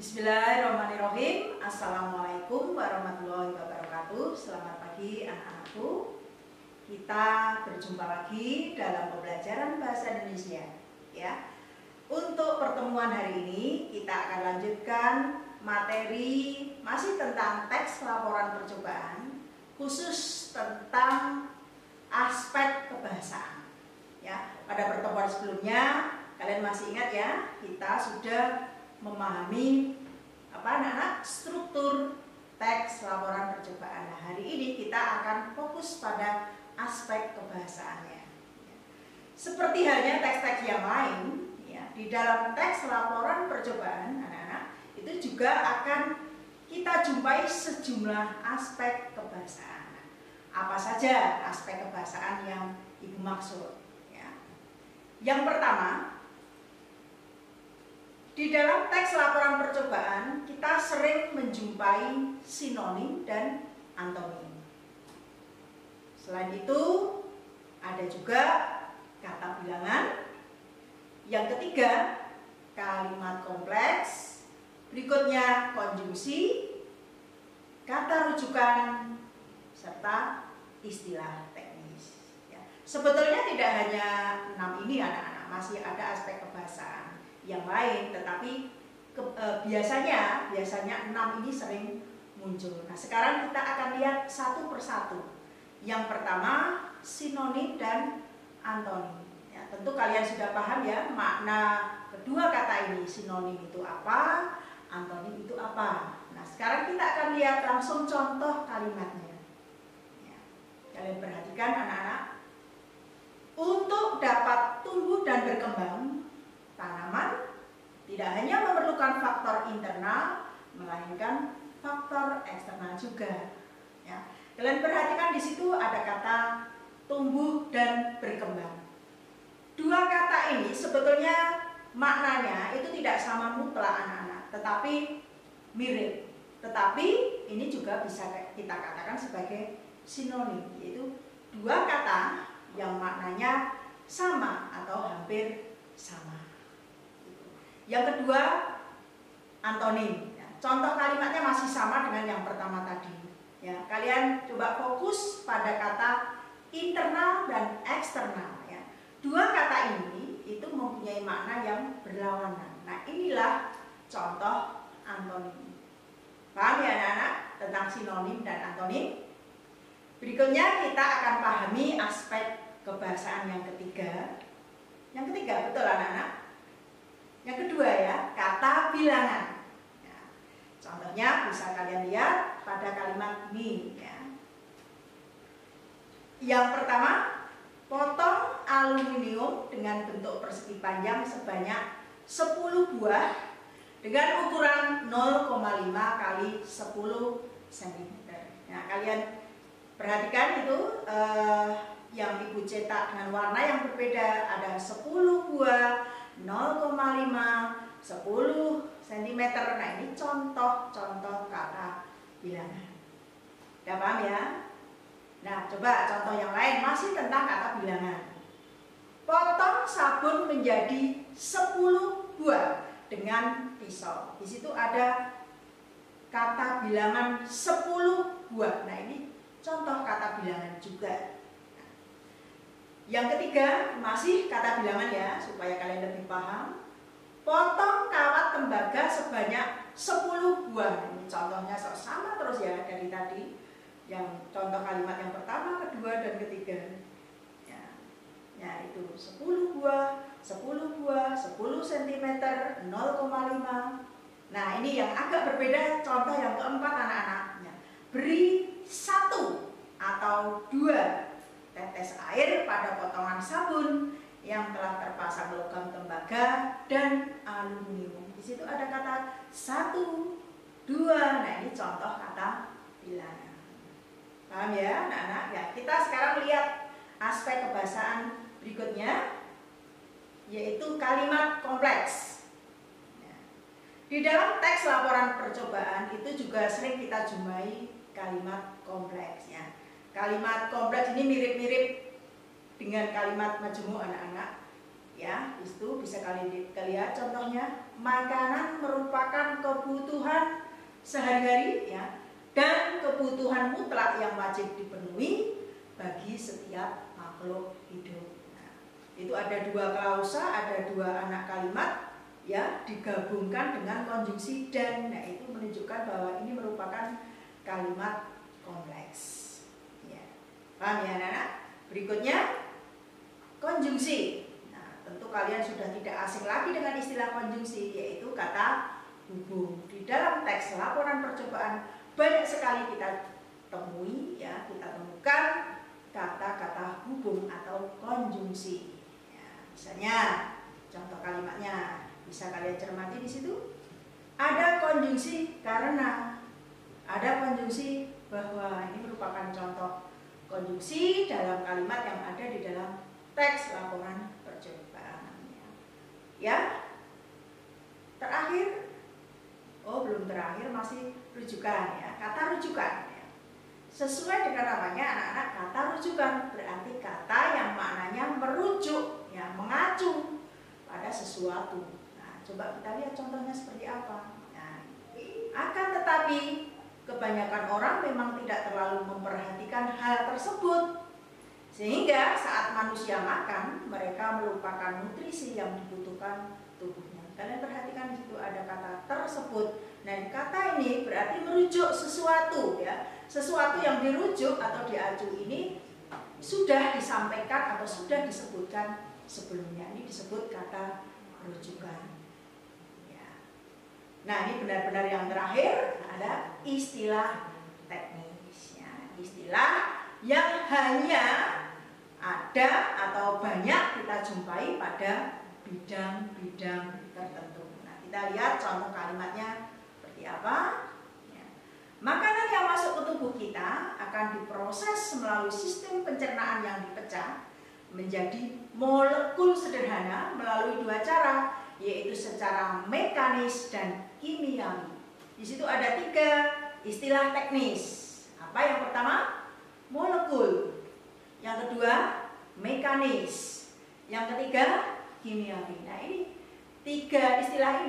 Bismillahirrahmanirrahim. Assalamualaikum warahmatullahi wabarakatuh. Selamat pagi anak-anakku. Kita berjumpa lagi dalam pembelajaran bahasa Indonesia. Ya. Untuk pertemuan hari ini kita akan lanjutkan materi masih tentang teks laporan percobaan, khusus tentang aspek kebahasaan. Ya. Pada pertemuan sebelumnya kalian masih ingat ya, kita sudah memahami anak-anak struktur teks laporan percobaan. Nah, hari ini kita akan fokus pada aspek kebahasaannya. Seperti halnya teks-teks yang lain, ya, di dalam teks laporan percobaan anak-anak itu juga akan kita jumpai sejumlah aspek kebahasaan. Apa saja aspek kebahasaan yang Ibu maksud? Ya. Yang pertama, di dalam teks laporan percobaan, kita sering menjumpai sinonim dan antonim. Selain itu, ada juga kata bilangan. Yang ketiga, kalimat kompleks. Berikutnya, konjungsi, kata rujukan, serta istilah teknis. Ya. Sebetulnya tidak hanya 6 ini anak-anak, masih ada aspek kebahasaan yang lain, tetapi biasanya 6 ini sering muncul. Nah, sekarang kita akan lihat satu persatu. Yang pertama, sinonim dan antonim. Ya, tentu kalian sudah paham ya makna kedua kata ini. Sinonim itu apa, antonim itu apa. Nah, sekarang kita akan lihat langsung contoh kalimatnya. Ya, kalian perhatikan anak-anak. Untuk dapat tumbuh dan berkembang, tanaman tidak hanya memerlukan faktor internal, melainkan faktor eksternal juga. Ya. Kalian perhatikan di situ ada kata tumbuh dan berkembang. Dua kata ini sebetulnya maknanya itu tidak sama mutlak anak-anak, tetapi mirip. Tetapi ini juga bisa kita katakan sebagai sinonim, yaitu dua kata yang maknanya sama atau hampir sama. Yang kedua, antonim. Ya, contoh kalimatnya masih sama dengan yang pertama tadi. Ya, kalian coba fokus pada kata internal dan eksternal. Ya. Dua kata ini itu mempunyai makna yang berlawanan. Nah, inilah contoh antonim. Paham ya anak-anak tentang sinonim dan antonim? Berikutnya kita akan pahami aspek kebahasaan yang ketiga. Yang ketiga, betul anak-anak? Yang kedua ya, kata bilangan. Ya, contohnya bisa kalian lihat pada kalimat ini. Ya. Yang pertama, potong aluminium dengan bentuk persegi panjang sebanyak 10 buah dengan ukuran 0,5 kali 10 cm. Nah, kalian perhatikan itu yang Ibu cetak dengan warna yang berbeda, ada 10 buah, 0,5, 10 cm. Nah, ini contoh-contoh kata bilangan. Udah paham ya? Nah, coba contoh yang lain masih tentang kata bilangan. Potong sabun menjadi 10 buah dengan pisau. Di situ ada kata bilangan 10 buah. Nah, ini contoh kata bilangan juga. Yang ketiga, masih kata bilangan ya, supaya kalian lebih paham. Potong kawat tembaga sebanyak 10 buah. Ini contohnya sama terus ya dari tadi. Yang contoh kalimat yang pertama, kedua, dan ketiga. Ya, itu 10 buah, 10 buah, 10 cm, 0,5. Nah, ini yang agak berbeda, contoh yang keempat anak-anaknya. Beri 1 atau 2 tetes air pada potongan sabun yang telah terpasang logam tembaga dan aluminium. Di situ ada kata 1, 2. Nah, ini contoh kata bilangan. Paham ya, anak-anak? Ya, kita sekarang lihat aspek kebahasaan berikutnya, yaitu kalimat kompleks. Ya. Di dalam teks laporan percobaan itu juga sering kita jumpai kalimat kompleks ya. Kalimat kompleks ini mirip-mirip dengan kalimat majemuk anak-anak. Ya, itu bisa bisa kalian lihat contohnya, makanan merupakan kebutuhan sehari-hari ya, dan kebutuhan mutlak yang wajib dipenuhi bagi setiap makhluk hidup. Nah, itu ada dua klausa, ada dua anak kalimat ya, digabungkan dengan konjungsi dan. Nah, itu menunjukkan bahwa ini merupakan kalimat kompleks ya. Paham ya anak-anak? Berikutnya konjungsi. Nah, tentu kalian sudah tidak asing lagi dengan istilah konjungsi, yaitu kata hubung. Di dalam teks laporan percobaan banyak sekali kita temui ya, kita temukan kata-kata hubung atau konjungsi ya. Misalnya contoh kalimatnya bisa kalian cermati di situ. Ada konjungsi karena, ada konjungsi bahwa. Ini merupakan contoh konjungsi dalam kalimat yang ada di dalam teks laporan percobaan ya. Terakhir, oh belum terakhir, masih rujukan ya, kata rujukan ya. Sesuai dengan namanya anak-anak, kata rujukan berarti kata yang maknanya merujuk ya, mengacu pada sesuatu. Nah, coba kita lihat contohnya seperti apa. Nah, akan tetapi kebanyakan orang memang tidak terlalu memperhatikan hal tersebut, sehingga saat manusia makan, mereka melupakan nutrisi yang dibutuhkan tubuhnya. Kalian perhatikan di situ ada kata tersebut. Nah, kata ini berarti merujuk sesuatu ya. Sesuatu yang dirujuk atau diacu ini sudah disampaikan atau sudah disebutkan sebelumnya. Ini disebut kata rujukan. Ya. Nah, ini benar-benar yang terakhir ada istilah teknis ya. Istilah yang hanya ada atau banyak kita jumpai pada bidang-bidang tertentu. Nah, kita lihat contoh kalimatnya seperti apa ya. Makanan yang masuk ke tubuh kita akan diproses melalui sistem pencernaan yang dipecah menjadi molekul sederhana melalui dua cara, yaitu secara mekanis dan kimiawi. Di situ ada tiga istilah teknis. Apa yang pertama? Molekul. Yang kedua, mekanis. Yang ketiga, kimiawi. Nah, ini tiga istilah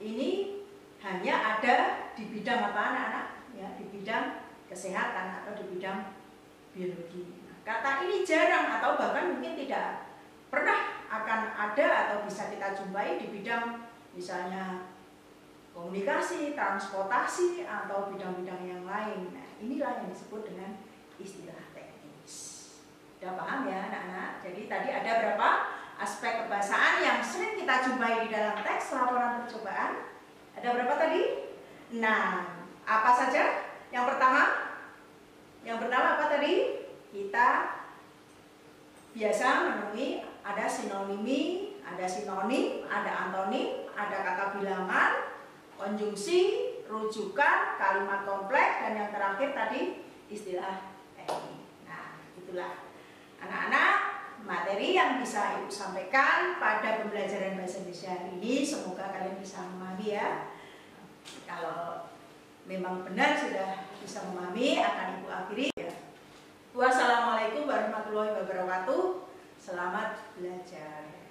ini hanya ada di bidang apa anak-anak? Ya, di bidang kesehatan atau di bidang biologi. Nah, kata ini jarang atau bahkan mungkin tidak pernah akan ada atau bisa kita jumpai di bidang misalnya komunikasi, transportasi, atau bidang-bidang yang lain. Nah, inilah yang disebut dengan istilah teknis. Sudah paham ya anak-anak? Jadi tadi ada berapa aspek kebahasaan yang sering kita jumpai di dalam teks laporan percobaan? Ada berapa tadi? Nah, apa saja? Yang pertama apa tadi? Kita biasa menemui ada sinonimi, ada sinonim, ada antonim, ada kata bilangan, konjungsi, rujukan, kalimat kompleks, dan yang terakhir tadi istilah teknik. Nah, itulah anak-anak materi yang bisa Ibu sampaikan pada pembelajaran bahasa Indonesia hari ini. Semoga kalian bisa memahami ya. Kalau memang benar sudah bisa memahami, akan Ibu akhiri ya. Wassalamualaikum warahmatullahi wabarakatuh. Selamat belajar.